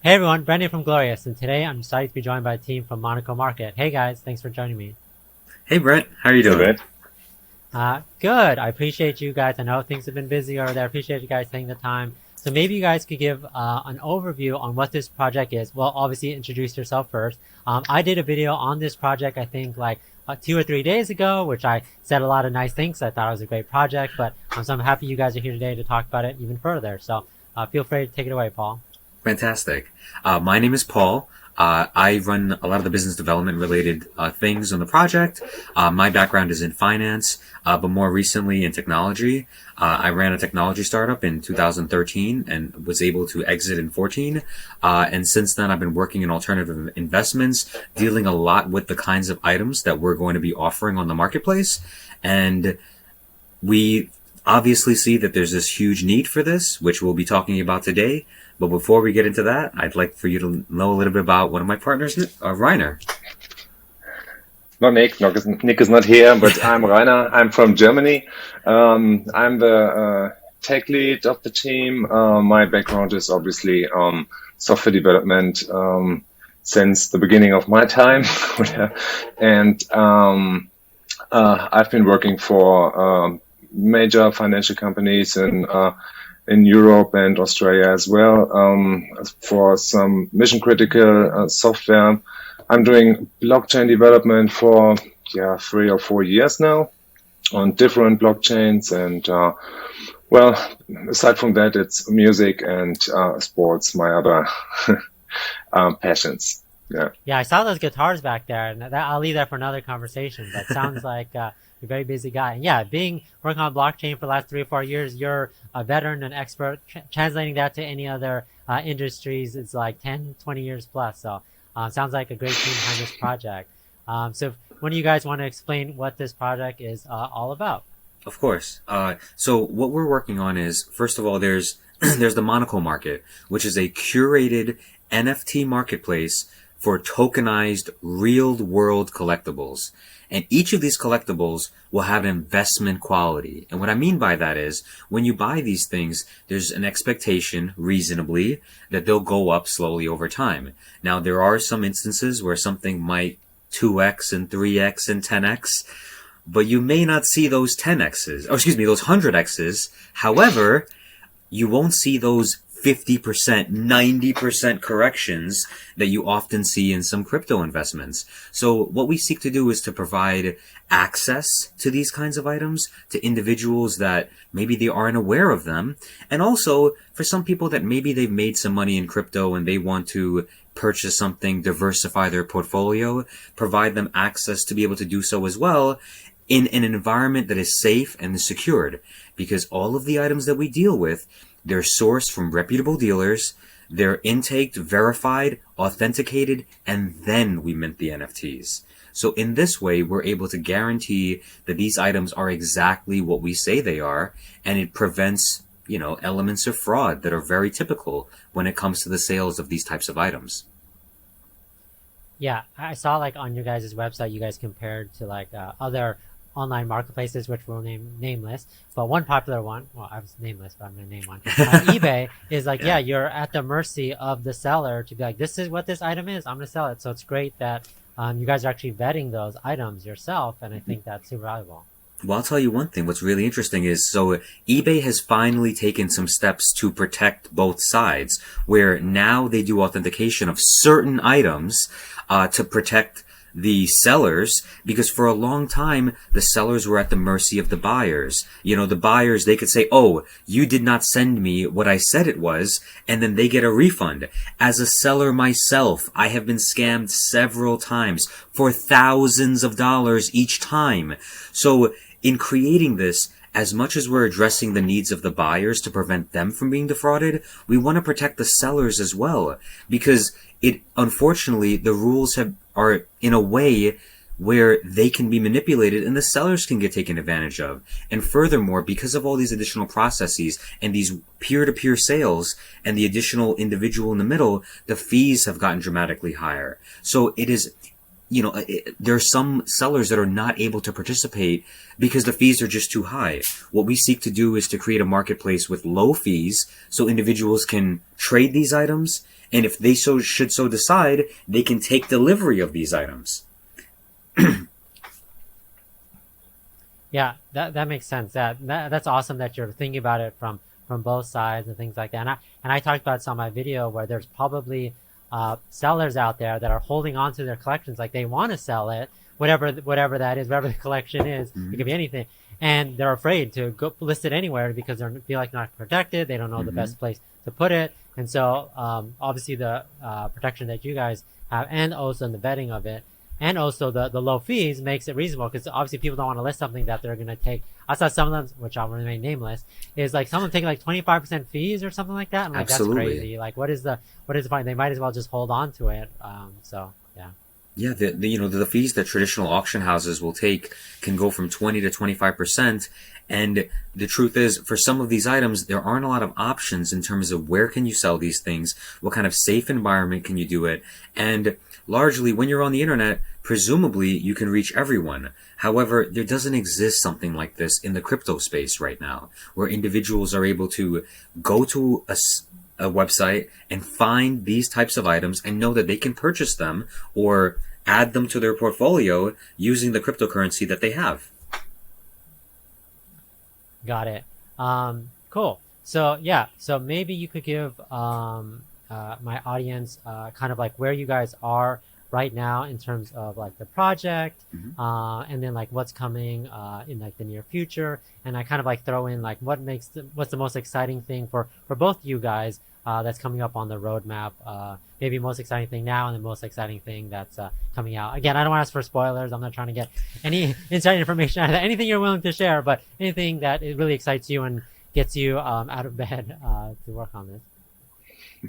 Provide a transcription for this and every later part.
Hey everyone, Brendan from Goalorious, and today I'm excited to be joined by a team from Monaco Market. Hey guys, thanks for joining me. Hey Brett, how are you Hey, doing? Brett. Good. I appreciate you guys. I know things have been busy over there. I appreciate you guys taking the time. So maybe you guys could give an overview on what this project is. Well, obviously introduce yourself first. I did a video on this project, I think like 2 or 3 days ago, which I said a lot of nice things. I thought it was a great project, but so I'm happy you guys are here today to talk about it even further. So feel free to take it away, Paul. Fantastic. My name is Paul. I run a lot of the business development related things on the project. My background is in finance, but more recently in technology. I ran a technology startup in 2013 and was able to exit in 14. And since then, I've been working in alternative investments, dealing a lot with the kinds of items that we're going to be offering on the marketplace. And we obviously see that there's this huge need for this, which we'll be talking about today. But before we get into that, I'd like for you to know a little bit about one of my partners, Reiner. No, Nick is not here, but I'm Rainer. I'm from Germany. I'm the tech lead of the team. My background is obviously software development since the beginning of my time. And I've been working for major financial companies in Europe and Australia as well, for some mission critical software. I'm doing blockchain development for 3 or 4 years now on different blockchains, and aside from that, it's music and sports, my other passions. Yeah. Yeah, I saw those guitars back there, and I'll leave that for another conversation. But sounds like you're a very busy guy. And yeah, working on blockchain for the last 3 or 4 years, you're a veteran and expert. Translating that to any other industries, it's like 10, 20 years plus. So sounds like a great team behind this project. So when do you guys want to explain what this project is all about? Of course. So what we're working on is, first of all, there's there's the Monaco Market, which is a curated NFT marketplace for tokenized real-world collectibles. And each of these collectibles will have an investment quality. And what I mean by that is, when you buy these things, there's an expectation, reasonably, that they'll go up slowly over time. Now, there are some instances where something might 2x and 3x and 10x, but you may not see those 10x's, or excuse me, those 100x's. However, you won't see those 50%, 90% corrections that you often see in some crypto investments. So what we seek to do is to provide access to these kinds of items to individuals that maybe they aren't aware of them. And also for some people that maybe they've made some money in crypto and they want to purchase something, diversify their portfolio, provide them access to be able to do so as well in an environment that is safe and secured. Because all of the items that we deal with, they're sourced from reputable dealers, they're intaked, verified, authenticated, and then we mint the NFTs. So in this way, we're able to guarantee that these items are exactly what we say they are, and it prevents, elements of fraud that are very typical when it comes to the sales of these types of items. Yeah, I saw like on your guys' website, you guys compared to like other online marketplaces, which we'll name nameless. But one popular one, well, I was nameless, but I'm going to name one. eBay is like, yeah, you're at the mercy of the seller to be like, this is what this item is. I'm going to sell it. So it's great that you guys are actually vetting those items yourself. And I think that's super valuable. Well, I'll tell you one thing. What's really interesting is, so eBay has finally taken some steps to protect both sides, where now they do authentication of certain items to protect the sellers, because for a long time, the sellers were at the mercy of the buyers. The buyers, they could say, oh, you did not send me what I said it was, and then they get a refund. As a seller myself, I have been scammed several times for thousands of dollars each time. So in creating this, as much as we're addressing the needs of the buyers to prevent them from being defrauded, we want to protect the sellers as well, because unfortunately, the rules are in a way where they can be manipulated and the sellers can get taken advantage of. And furthermore, because of all these additional processes and these peer-to-peer sales and the additional individual in the middle, the fees have gotten dramatically higher. So it is, there are some sellers that are not able to participate because the fees are just too high. What we seek to do is to create a marketplace with low fees so individuals can trade these items, and if they should so decide, they can take delivery of these items. Yeah, that makes sense. That's awesome that you're thinking about it from both sides and things like that. And I talked about this on my video where there's probably sellers out there that are holding on to their collections, like they want to sell it, whatever that is, whatever the collection is. It could be anything, and they're afraid to go list it anywhere because they feel like not protected. They don't know the best place to put it, and so obviously the protection that you guys have, and also the vetting of it, and also the low fees makes it reasonable, because obviously people don't want to list something that they're going to take. I saw some of them, which I'll remain nameless, is like someone taking like 25% fees or something like that. I'm like, Absolutely. that's crazy. Like, what is the point? They might as well just hold on to it. So yeah. Yeah, the fees that traditional auction houses will take can go from 20 to 25%. And the truth is, for some of these items, there aren't a lot of options in terms of where can you sell these things, what kind of safe environment can you do it. And largely, when you're on the internet, presumably you can reach everyone. However, there doesn't exist something like this in the crypto space right now, where individuals are able to go to a website and find these types of items and know that they can purchase them or add them to their portfolio using the cryptocurrency that they have. Got it. Cool. So yeah, so maybe you could give my audience kind of like where you guys are right now in terms of like the project, and then like what's coming in like the near future, and I kind of like throw in like what's the most exciting thing for both you guys that's coming up on the roadmap. Maybe most exciting thing now and the most exciting thing that's coming out. Again, I don't want to ask for spoilers. I'm not trying to get any inside information out of that. Anything you're willing to share, but anything that it really excites you and gets you out of bed to work on this.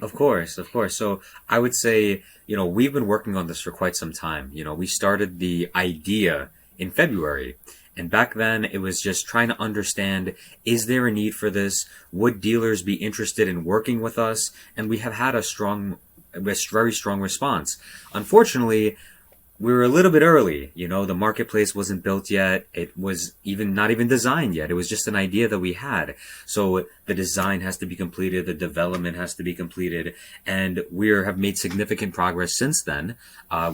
Of course. So I would say, we've been working on this for quite some time. We started the idea in February. And back then, it was just trying to understand, is there a need for this? Would dealers be interested in working with us? And we have had a very strong response. Unfortunately, we were a little bit early. The marketplace wasn't built yet. It was not even designed yet. It was just an idea that we had. So the design has to be completed. The development has to be completed. And we have made significant progress since then.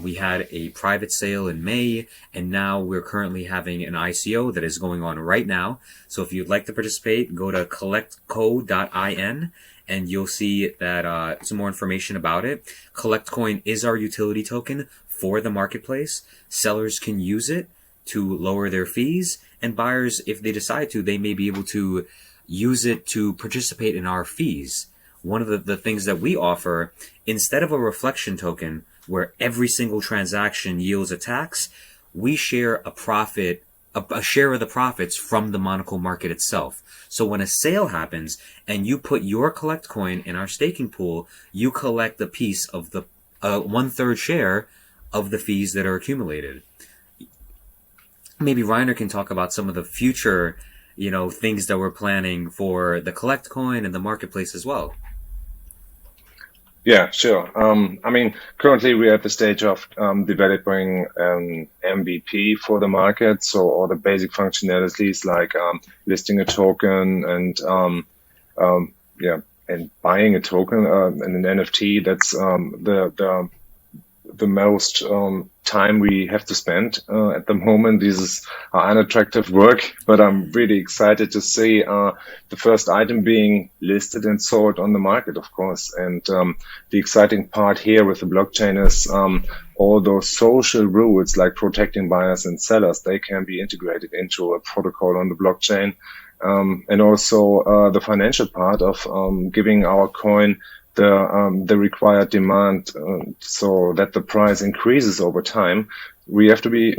We had a private sale in May, and now we're currently having an ICO that is going on right now. So if you'd like to participate, go to collectco.in. And you'll see that some more information about it. CollectCoin is our utility token for the marketplace. Sellers can use it to lower their fees, and buyers, if they decide to, they may be able to use it to participate in our fees. One of the things that we offer, instead of a reflection token where every single transaction yields a tax, we share a share of the profits from the Monaco market itself. So when a sale happens and you put your collect coin in our staking pool, you collect a piece of the 1/3 share of the fees that are accumulated. Maybe Reiner can talk about some of the future, things that we're planning for the collect coin and the marketplace as well. Yeah, sure. Currently we're at the stage of developing an MVP for the market. So all the basic functionalities like listing a token and buying a token and an NFT. That's the most time we have to spend at the moment. This is unattractive work, but I'm really excited to see the first item being listed and sold on the market, of course. And the exciting part here with the blockchain is all those social rules like protecting buyers and sellers, they can be integrated into a protocol on the blockchain. And also the financial part of giving our coin the required demand so that the price increases over time. We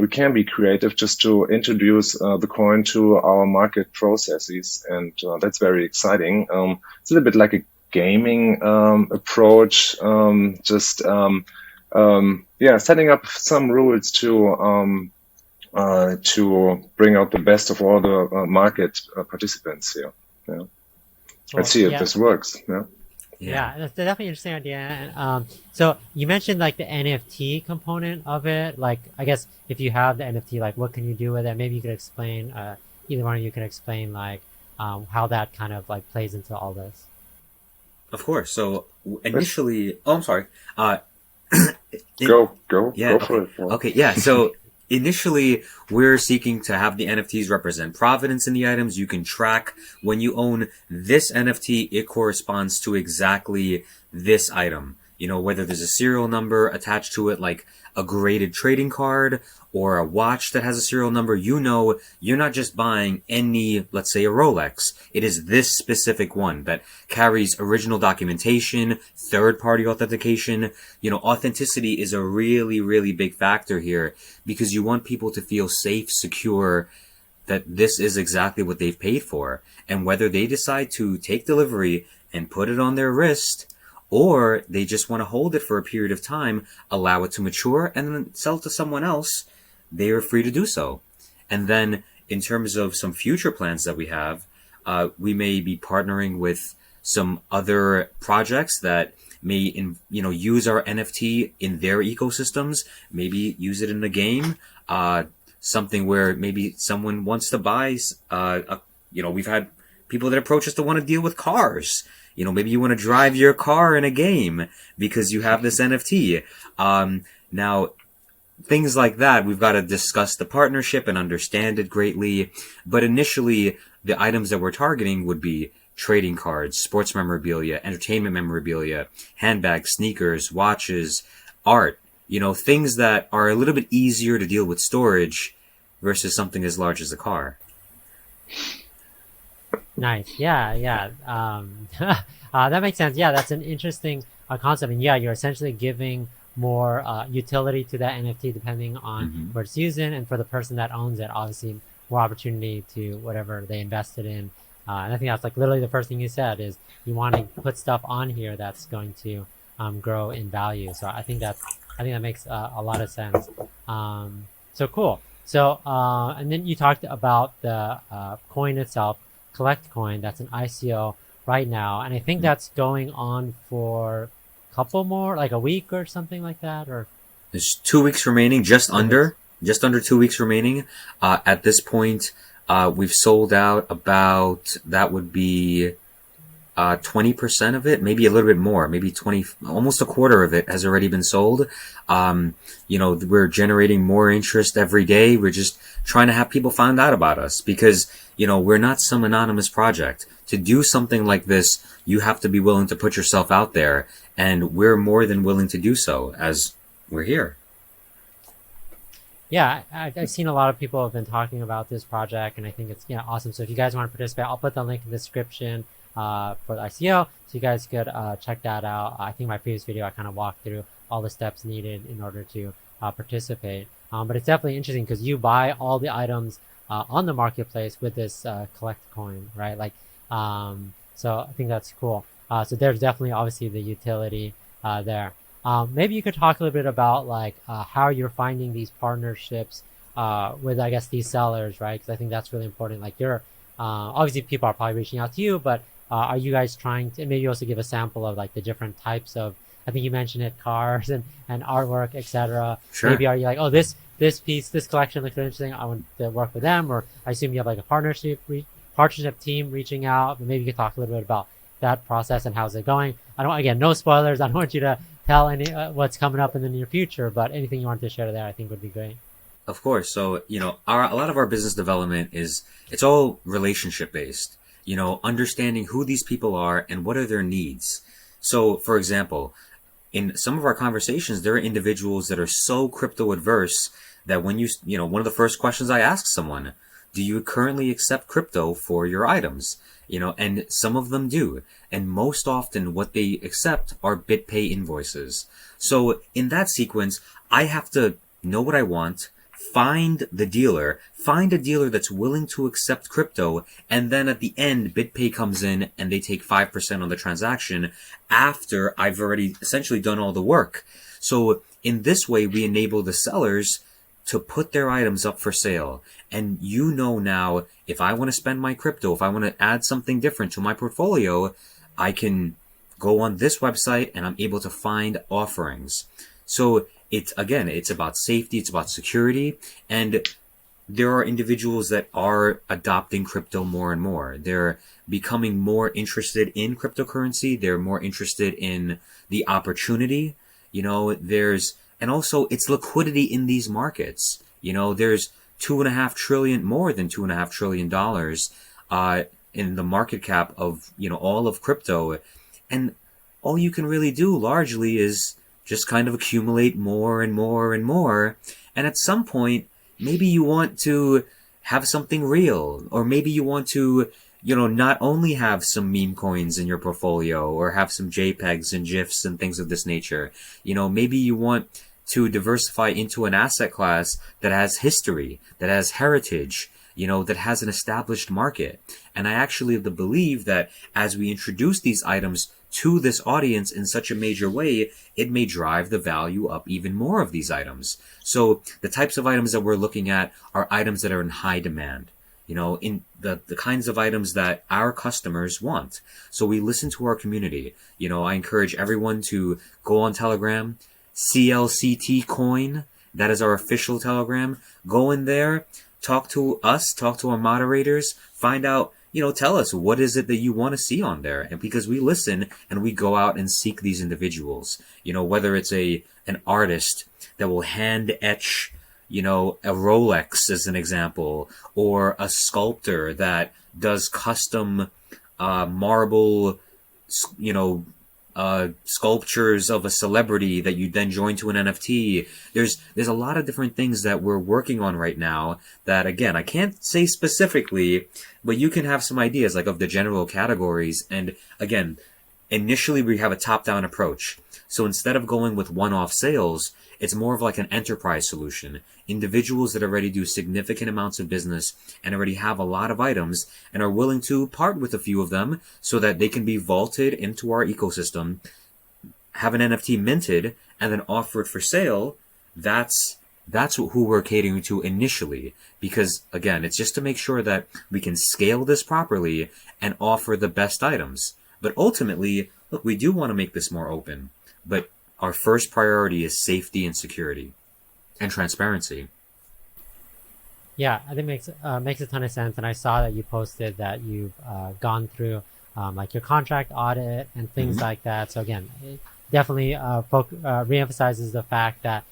can be creative just to introduce the coin to our market processes, and that's very exciting. It's a little bit like a gaming approach, setting up some rules to bring out the best of all the market participants here. Yeah. Let's see if this works. Yeah. Yeah, that's definitely an interesting idea. And, so you mentioned like the NFT component of it. Like, I guess if you have the NFT, like what can you do with it? Maybe you could explain, either one of you could explain like how that kind of like plays into all this. Of course. So initially, oh, I'm sorry. Go Okay. for it. Yeah. Okay. Yeah. So initially, we're seeking to have the NFTs represent provenance in the items. You can track when you own this NFT, it corresponds to exactly this item. Whether there's a serial number attached to it, like a graded trading card or a watch that has a serial number, you're not just buying any, let's say a Rolex. It is this specific one that carries original documentation, third-party authentication. Authenticity is a really, really big factor here because you want people to feel safe, secure, that this is exactly what they've paid for. And whether they decide to take delivery and put it on their wrist, or they just want to hold it for a period of time, allow it to mature, and then sell it to someone else, they are free to do so. And then in terms of some future plans that we have, we may be partnering with some other projects that may use our NFT in their ecosystems, maybe use it in a game, something where maybe someone wants to buy, we've had people that approach us to want to deal with cars. Maybe you want to drive your car in a game because you have this NFT. Now, things like that, we've got to discuss the partnership and understand it greatly. But initially, the items that we're targeting would be trading cards, sports memorabilia, entertainment memorabilia, handbags, sneakers, watches, art. Things that are a little bit easier to deal with storage versus something as large as a car. Nice. Yeah. That makes sense. Yeah, that's an interesting concept. And yeah, you're essentially giving more utility to that NFT depending on where it's used in. And for the person that owns it, obviously more opportunity to whatever they invested in. And I think that's like literally the first thing you said is you want to put stuff on here that's going to grow in value. So I think that makes a lot of sense. So cool. So and then you talked about the coin itself. Collect Coin, that's an ICO right now, and I think that's going on for a couple more, like a week or something like that, or there's 2 weeks remaining, just under 2 weeks remaining. At this point, we've sold out about, that would be 20% of it, maybe a little bit more, maybe 20, almost a quarter of it has already been sold. We're generating more interest every day. We're just trying to have people find out about us because, we're not some anonymous project. To do something like this, you have to be willing to put yourself out there, and we're more than willing to do so as we're here. Yeah, I've seen a lot of people have been talking about this project, and I think it's awesome. So if you guys want to participate, I'll put the link in the description for the ICO, so you guys could check that out. I think my previous video I kind of walked through all the steps needed in order to participate. But it's definitely interesting because you buy all the items on the marketplace with this collect coin, right? Like, so I think that's cool. So there's definitely obviously the utility there. Maybe you could talk a little bit about like how you're finding these partnerships with, I guess, these sellers, right? Because I think that's really important. Like you're obviously people are probably reaching out to you, but are you guys trying to maybe also give a sample of like the different types of, I think you mentioned it, cars and artwork, etc. Sure. Maybe are you like, oh, this piece, this collection looks interesting, I want to work with them, or I assume you have like a partnership team reaching out. But maybe you could talk a little bit about that process and how's it going. Again, no spoilers. I don't want you to tell any what's coming up in the near future, but anything you want to share there, I think would be great. Of course. So, a lot of our business development it's all relationship based, understanding who these people are and what are their needs. So, for example, in some of our conversations, there are individuals that are so crypto adverse that when one of the first questions I ask someone, do you currently accept crypto for your items? And some of them do. And most often what they accept are BitPay invoices. So in that sequence, I have to know what I want, find a dealer that's willing to accept crypto, and then at the end, BitPay comes in and they take 5% on the transaction after I've already essentially done all the work. So in this way, we enable the sellers to put their items up for sale. And now, if I want to spend my crypto, if I want to add something different to my portfolio, I can go on this website and I'm able to find offerings. So it's about safety, it's about security, and there are individuals that are adopting crypto more and more. They're becoming more interested in cryptocurrency. They're more interested in the opportunity. And also it's liquidity in these markets. There's more than $2.5 trillion in the market cap of, all of crypto. And all you can really do largely is just kind of accumulate more and more and more. And at some point, maybe you want to have something real, or maybe you want to, not only have some meme coins in your portfolio or have some JPEGs and GIFs and things of this nature. Maybe you want to diversify into an asset class that has history, that has heritage, that has an established market. And I actually believe that as we introduce these items to this audience in such a major way, it may drive the value up even more of these items. So the types of items that we're looking at are items that are in high demand, in the kinds of items that our customers want. So we listen to our community. I encourage everyone to go on Telegram, CLCT coin. That is our official Telegram. Go in there, talk to us, talk to our moderators, find out, tell us what is it that you want to see on there. And because we listen and we go out and seek these individuals, whether it's an artist that will hand etch, a Rolex as an example, or a sculptor that does custom marble, sculptures of a celebrity that you then join to an NFT. There's a lot of different things that we're working on right now that, again, I can't say specifically, but you can have some ideas like of the general categories. And again, initially we have a top-down approach. So instead of going with one-off sales, it's more of like an enterprise solution. Individuals that already do significant amounts of business and already have a lot of items and are willing to part with a few of them so that they can be vaulted into our ecosystem, have an NFT minted, and then offer it for sale. That's who we're catering to initially. Because, again, it's just to make sure that we can scale this properly and offer the best items. But ultimately, look, we do want to make this more open. But our first priority is safety and security and transparency. Yeah, I think makes a ton of sense. And I saw that you posted that you've gone through like your contract audit and things like that. So again, it definitely reemphasizes the fact that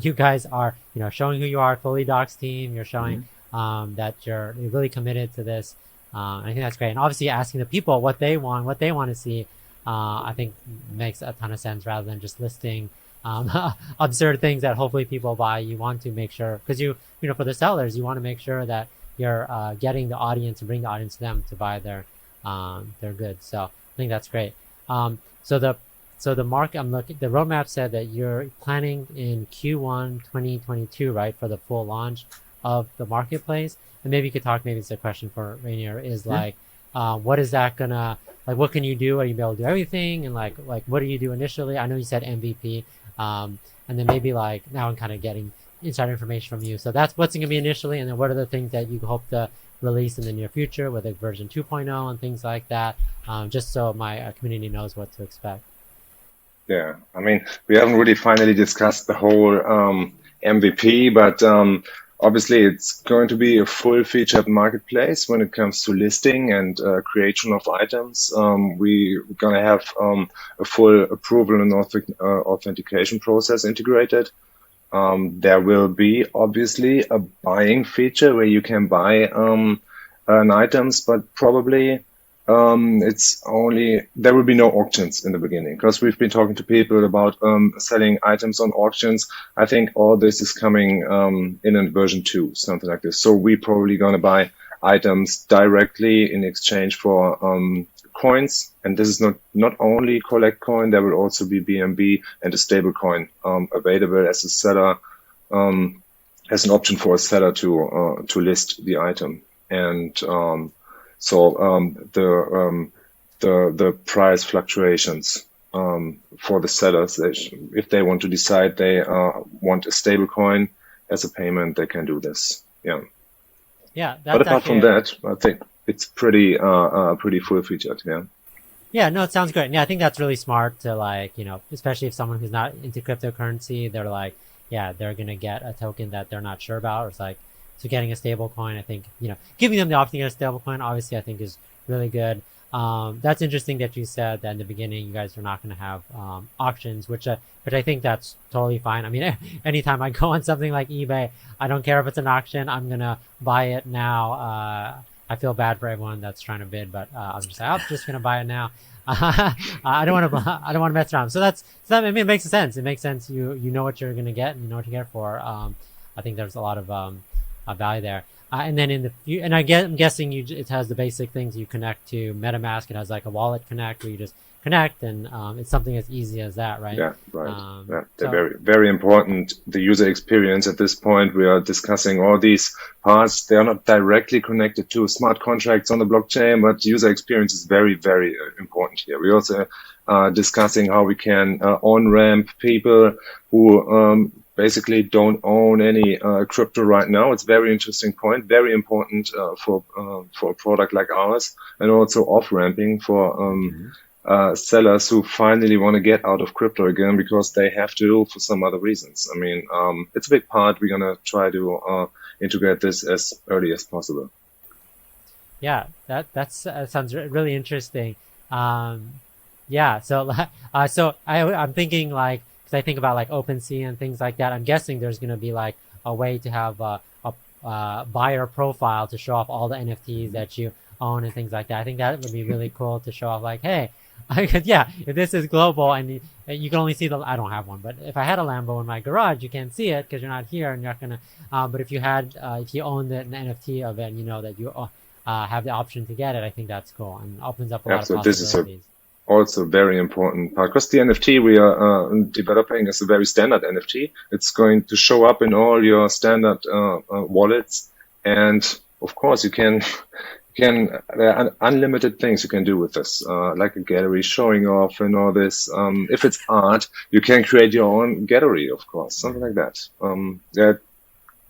you guys are, showing who you are, fully docs team. You're showing that you're really committed to this. I think that's great. And obviously asking the people what they want to see, I think makes a ton of sense rather than just listing absurd things that hopefully people buy. You want to make sure, because for the sellers, you want to make sure that you're getting the audience and bring the audience to them to buy their goods. So I think that's great. So the roadmap said that you're planning in Q1 2022, right, for the full launch of the marketplace. And maybe you could talk, maybe it's a question for Rainier, is like, what is that gonna, like, what can you do? Are you able to do everything? And like what do you do initially? I know you said MVP, and then maybe like, now I'm kind of getting inside information from you. So that's what's gonna be initially, and then what are the things that you hope to release in the near future with like version 2.0 and things like that, just so my community knows what to expect. Yeah, I mean, we haven't really finally discussed the whole MVP, but obviously it's going to be a full-featured marketplace when it comes to listing and creation of items. We're going to have a full approval and authentication process integrated. There will be obviously a buying feature where you can buy items, but probably there will be no auctions in the beginning, because we've been talking to people about selling items on auctions. I think all this is coming in a version 2, something like this. So we're probably going to buy items directly in exchange for coins. And this is not only collect coin, there will also be BNB and a stable coin available as a seller, as an option for a seller to list the item. And so the price fluctuations for the sellers, if they want to decide they want a stable coin as a payment, they can do this. Yeah. Yeah. But apart from that, I think it's pretty full featured. Yeah. Yeah, no, it sounds great. Yeah, I think that's really smart to like, especially if someone who's not into cryptocurrency, they're like, yeah, they're gonna get a token that they're not sure about, or it's like, so getting a stable coin, I think, giving them the option to get a stable coin, obviously, I think is really good. That's interesting that you said that in the beginning, you guys are not going to have auctions, which I think that's totally fine. I mean, anytime I go on something like eBay, I don't care if it's an auction. I'm gonna buy it now. I feel bad for everyone that's trying to bid, but I'm just gonna buy it now. I don't want to mess around. So I mean, it makes sense. It makes sense. You know what you're gonna get, and you know what to get for. I think there's a lot of value there. And then I'm guessing it has the basic things. You connect to MetaMask. It has like a wallet connect where you just connect, and it's something as easy as that, right? Yeah, right. They're very, very important. The user experience at this point, we are discussing all these parts. They are not directly connected to smart contracts on the blockchain, but user experience is very, very important here. We also are discussing how we can on-ramp people who basically don't own any crypto right now. It's a very interesting point, very important for a product like ours, and also off-ramping for sellers who finally want to get out of crypto again because they have to for some other reasons. I mean, it's a big part. We're going to try to integrate this as early as possible. Yeah, that sounds really interesting. Yeah, so I'm thinking like, because I think about like OpenSea and things like that. I'm guessing there's going to be like a way to have a buyer profile to show off all the NFTs that you own and things like that. I think that would be really cool to show off like, hey, if this is global and you can only see I don't have one, but if I had a Lambo in my garage, you can't see it because you're not here and you're not going to, but if you owned an NFT of it and you know that you have the option to get it, I think that's cool and opens up a lot of possibilities. This is also very important part because the NFT we are developing is a very standard NFT. It's going to show up in all your standard wallets, and of course there are unlimited things you can do with this, like a gallery showing off and all this. If it's art, you can create your own gallery, of course, something like that.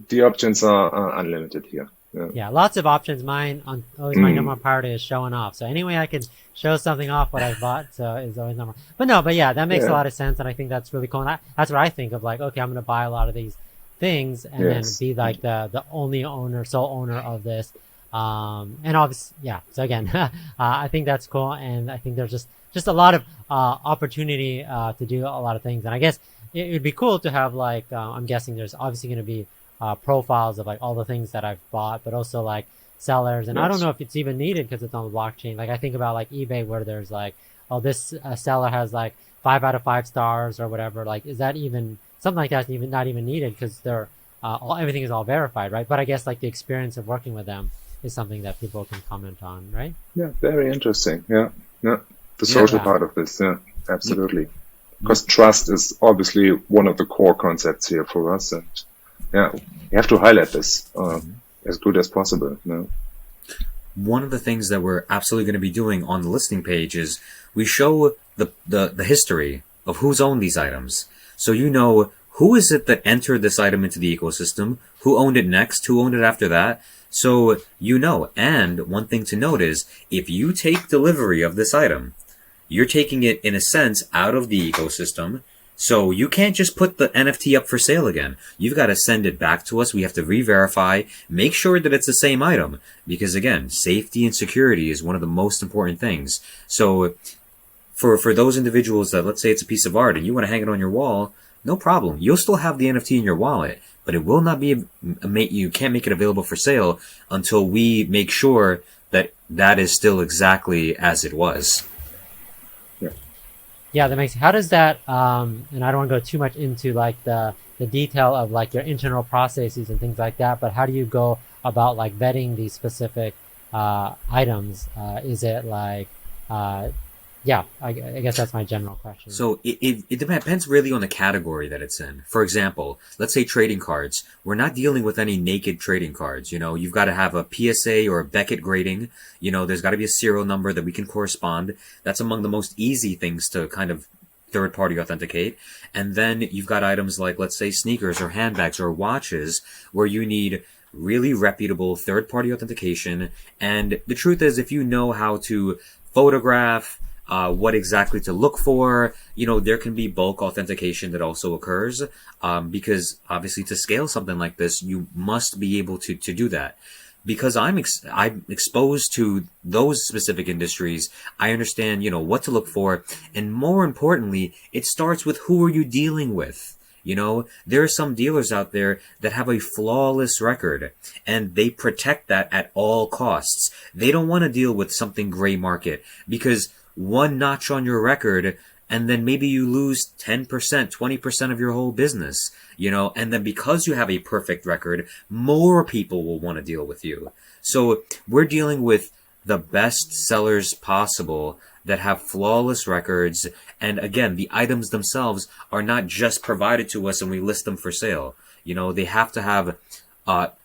The options are unlimited here. Yeah, lots of options. My number one priority is showing off. So anyway, I can show something off what I've bought. So is always number. But yeah, that makes a lot of sense, and I think that's really cool. And that's what I think of. Like, okay, I'm going to buy a lot of these things and then be like the only sole owner of this. And obviously, yeah. So again, I think that's cool, and I think there's just a lot of opportunity to do a lot of things. And I guess it would be cool to have like I'm guessing there's obviously going to be profiles of like all the things that I've bought, but also like sellers. And I don't know if it's even needed because it's on the blockchain. Like I think about like eBay where there's like, oh, this seller has like 5 out of 5 stars or whatever. Like, is that even something like that's even not even needed because they're everything is all verified, right? But I guess like the experience of working with them is something that people can comment on, right? Yeah, very interesting. Yeah. The social part of this. Yeah, absolutely. Because trust is obviously one of the core concepts here for us, and yeah, you have to highlight this as good as possible. One of the things that we're absolutely going to be doing on the listing page is we show the history of who's owned these items. So you know who is it that entered this item into the ecosystem, who owned it next, who owned it after that. So you know, and one thing to note is if you take delivery of this item, you're taking it in a sense out of the ecosystem. So you can't just put the NFT up for sale again. You've got to send it back to us. We have to re-verify, make sure that it's the same item. Because again, safety and security is one of the most important things. So for those individuals that, let's say it's a piece of art and you want to hang it on your wall, no problem. You'll still have the NFT in your wallet, but it will not be, you can't make it available for sale until we make sure that that is still exactly as it was. Yeah, that makes. How does that? And I don't want to go too much into like the detail of like your internal processes and things like that. But how do you go about like vetting these specific items? Is it like, I guess that's my general question. So it depends really on the category that it's in. For example, let's say trading cards. We're not dealing with any naked trading cards. You know, you've got to have a PSA or a Beckett grading. You know, there's got to be a serial number that we can correspond. That's among the most easy things to kind of third-party authenticate. And then you've got items like, let's say, sneakers or handbags or watches where you need really reputable third-party authentication. And the truth is, if you know how to photograph, what exactly to look for. There can be bulk authentication that also occurs, because obviously to scale something like this, you must be able to do that. Because I'm exposed to those specific industries, I understand, what to look for. And more importantly, it starts with who are you dealing with? There are some dealers out there that have a flawless record, and they protect that at all costs. They don't want to deal with something gray market, because one notch on your record, and then maybe you lose 10%, 20% of your whole business, and then because you have a perfect record, more people will want to deal with you. So we're dealing with the best sellers possible that have flawless records. And again, the items themselves are not just provided to us and we list them for sale. They have to have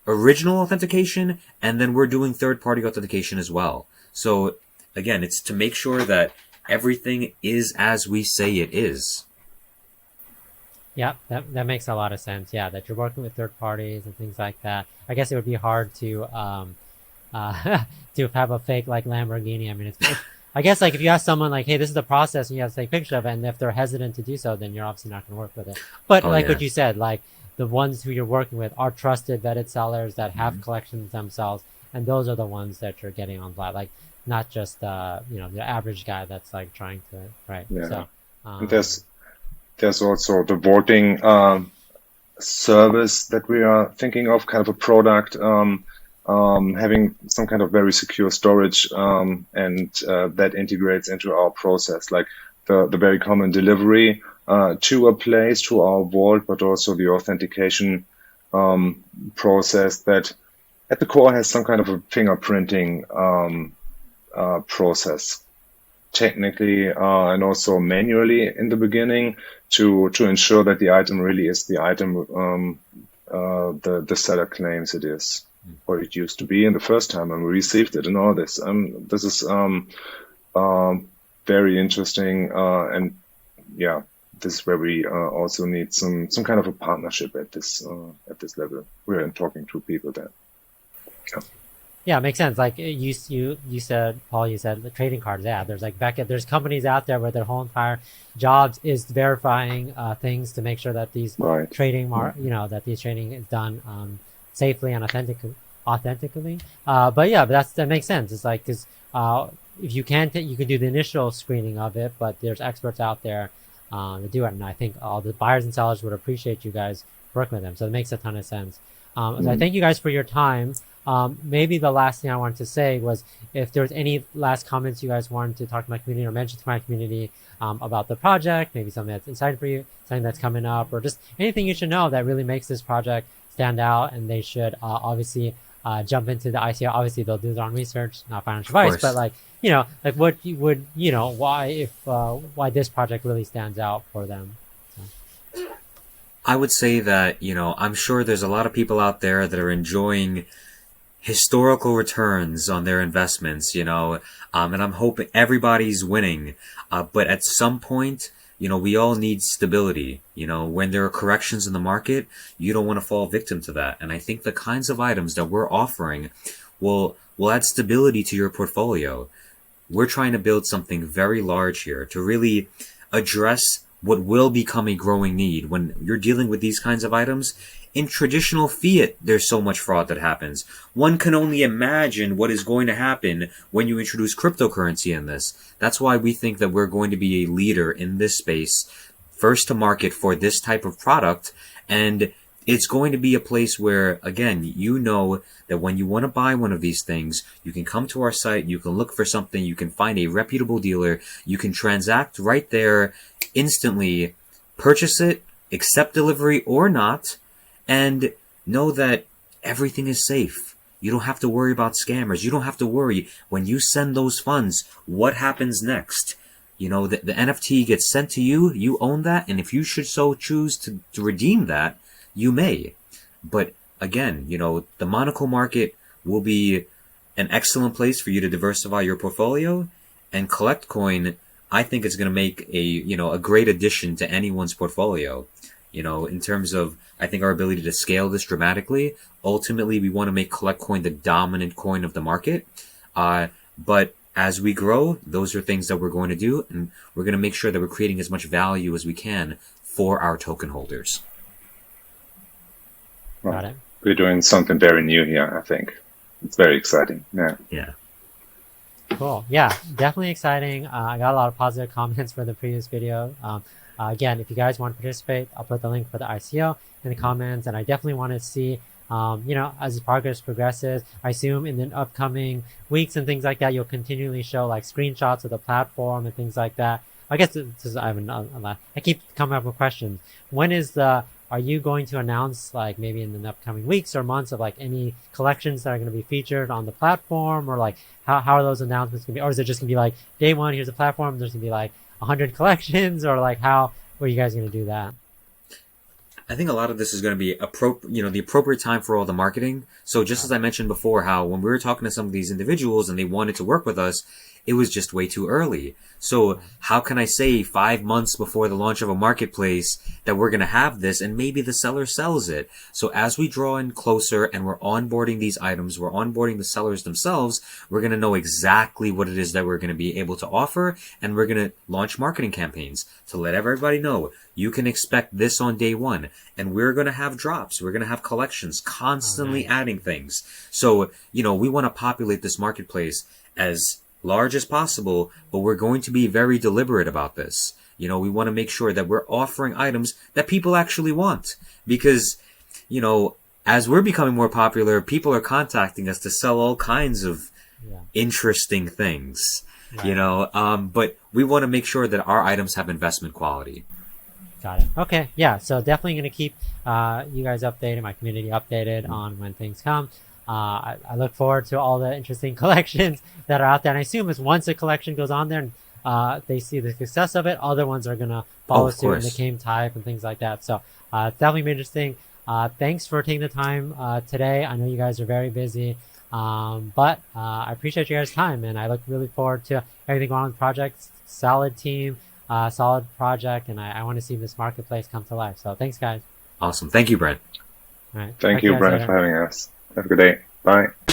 original authentication, and then we're doing third-party authentication as well. So again, it's to make sure that everything is as we say it is. Yeah, that makes a lot of sense. Yeah, that you're working with third parties and things like that. I guess it would be hard to to have a fake like Lamborghini. I mean, I guess like if you ask someone like, hey, this is the process, and you have to take a picture of it, and if they're hesitant to do so, then you're obviously not going to work with it. But what you said, like the ones who you're working with are trusted, vetted sellers that have collections themselves, and those are the ones that you're getting on Vlad. Like not just the average guy that's like trying to Yeah. So there's also the voting service that we are thinking of, kind of a product, having some kind of very secure storage, and that integrates into our process, like the very common delivery to a place, to our vault, but also the authentication process that at the core has some kind of a fingerprinting process, technically and also manually in the beginning, to ensure that the item really is the item the seller claims it is, or it used to be in the first time when we received it, and all this. This is very interesting, and yeah, this is where we also need some kind of a partnership at this level. We're talking to people there. Yeah, it makes sense. Like you said, Paul, you said the trading cards. Yeah, there's like there's companies out there where their whole entire jobs is verifying things to make sure that these trading that these trading is done safely and authentically. But yeah, that makes sense. It's like because if you can you can do the initial screening of it, but there's experts out there to do it, and I think all the buyers and sellers would appreciate you guys working with them. So it makes a ton of sense. So I thank you guys for your time. Maybe the last thing I wanted to say was if there was any last comments you guys wanted to talk to my community or mention to my community about the project, maybe something that's exciting for you, something that's coming up, or just anything you should know that really makes this project stand out, and they should obviously jump into the ICO. Obviously, they'll do their own research, not financial advice, but like what you would why this project really stands out for them. So. I would say that I'm sure there's a lot of people out there that are enjoying historical returns on their investments, and I'm hoping everybody's winning. But at some point, we all need stability. When there are corrections in the market, you don't want to fall victim to that. And I think the kinds of items that we're offering will add stability to your portfolio. We're trying to build something very large here to really address what will become a growing need. When you're dealing with these kinds of items, in traditional fiat, there's so much fraud that happens. One can only imagine what is going to happen when you introduce cryptocurrency in this. That's why we think that we're going to be a leader in this space, first to market for this type of product. And it's going to be a place where, again, that when you want to buy one of these things, you can come to our site, you can look for something, you can find a reputable dealer, you can transact right there instantly, purchase it, accept delivery or not, and know that everything is safe. You don't have to worry about scammers. You don't have to worry when you send those funds, what happens next? The NFT gets sent to you, you own that, and if you should so choose to redeem that, you may. But again, the Monaco market will be an excellent place for you to diversify your portfolio, and Collect Coin, I think, is going to make a great addition to anyone's portfolio. In terms of, I think, our ability to scale this dramatically. Ultimately, we want to make Collect Coin the dominant coin of the market. But as we grow, those are things that we're going to do, and we're going to make sure that we're creating as much value as we can for our token holders. Well, Got it. we're doing something very new here, I think. It's very exciting. Yeah. Yeah. Cool. Yeah, definitely exciting. I got a lot of positive comments for the previous video. Again, if you guys want to participate, I'll put the link for the ICO in the comments, and I definitely want to see, as the progress progresses. I assume in the upcoming weeks and things like that, you'll continually show like screenshots of the platform and things like that. I guess I keep coming up with questions. Are you going to announce, like, maybe in the upcoming weeks or months, of like any collections that are going to be featured on the platform, or like how are those announcements going to be? Or is it just going to be like, day one, here's the platform, there's going to be like 100 collections, or like how are you guys going to do that? I think a lot of this is going to be the appropriate time for all the marketing. So just as I mentioned before, how when we were talking to some of these individuals and they wanted to work with us, it was just way too early. So how can I say 5 months before the launch of a marketplace that we're going to have this, and maybe the seller sells it? So as we draw in closer and we're onboarding these items, we're onboarding the sellers themselves, we're going to know exactly what it is that we're going to be able to offer, and we're going to launch marketing campaigns to let everybody know you can expect this on day one. And we're going to have drops. We're going to have collections, constantly adding things. So, we want to populate this marketplace as large as possible, but we're going to be very deliberate about this. We want to make sure that we're offering items that people actually want, because, as we're becoming more popular, people are contacting us to sell all kinds of interesting things, but we want to make sure that our items have investment quality. Got it. Okay. Yeah. So definitely going to keep you guys updated, my community updated on when things come. I look forward to all the interesting collections that are out there. And I assume is once a collection goes on there and they see the success of it, other ones are going to follow suit in the same type and things like that. So it's definitely been interesting. Thanks for taking the time today. I know you guys are very busy, but I appreciate you guys' time, and I look really forward to everything going on with the project. Solid team, solid project, and I want to see this marketplace come to life. So thanks, guys. Awesome. Thank you, Brent. All right. Thank you, Brent, for having us. Have a good day. Bye.